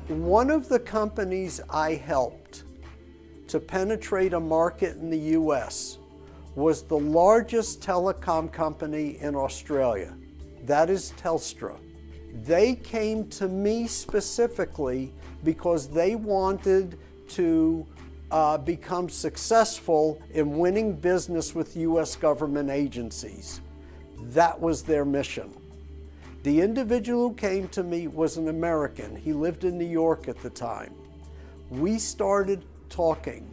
One of the companies I helped to penetrate a market in the US was the largest telecom company in Australia. That is Telstra. They came to me specifically because they wanted to become successful in winning business with US government agencies. That was their mission. The individual who came to me was an American. He lived in New York at the time. We started talking,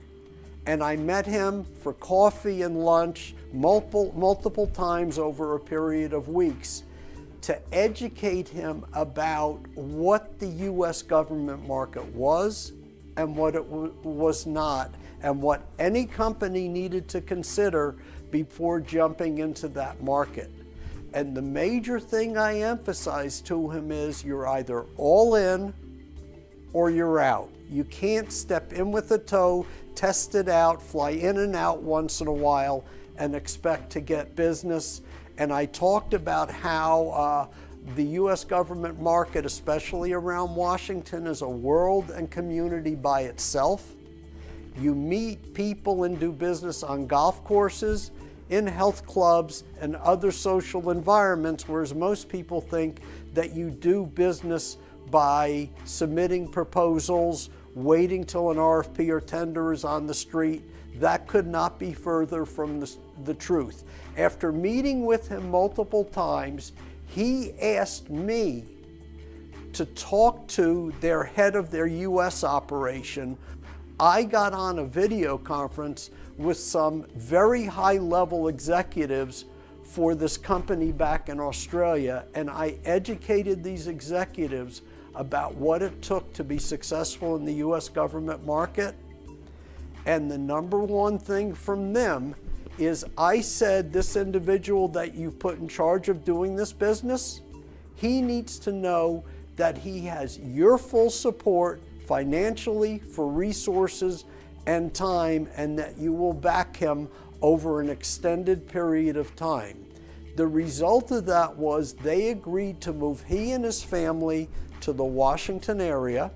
and I met him for coffee and lunch multiple times over a period of weeks to educate him about what the US government market was and what it was not, and what any company needed to consider before jumping into that market. And the major thing I emphasize to him is you're either all in or you're out. You can't step in with a toe, test it out, fly in and out once in a while and expect to get business. And I talked about how the US government market, especially around Washington, is a world and community by itself. You meet people and do business on golf courses, in health clubs, and other social environments, whereas most people think that you do business by submitting proposals, waiting till an RFP or tender is on the street. That could not be further from the truth. After meeting with him multiple times, he asked me to talk to their head of their US operation. I got on a video conference with some very high-level executives for this company back in Australia, and I educated these executives about what it took to be successful in the US government market. And the number one thing from them is I said, this individual that you put in charge of doing this business, he needs to know that he has your full support financially, for resources and time, and that you will back him over an extended period of time. The result of that was they agreed to move he and his family to the Washington area.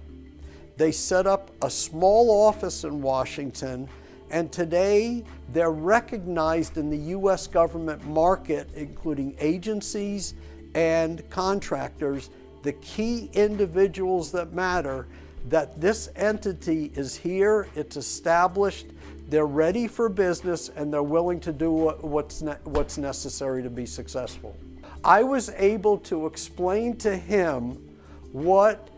They set up a small office in Washington, and today they're recognized in the US government market, including agencies and contractors, the key individuals that matter, that this entity is here, it's established, they're ready for business, and they're willing to do what's necessary to be successful. I was able to explain to him what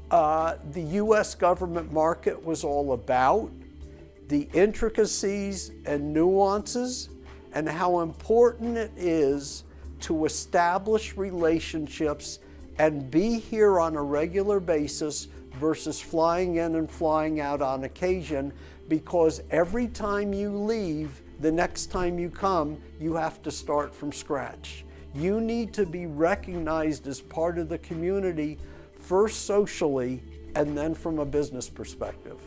the US government market was all about, the intricacies and nuances, and how important it is to establish relationships and be here on a regular basis versus flying in and flying out on occasion, because every time you leave, the next time you come, you have to start from scratch. You need to be recognized as part of the community, first socially, and then from a business perspective.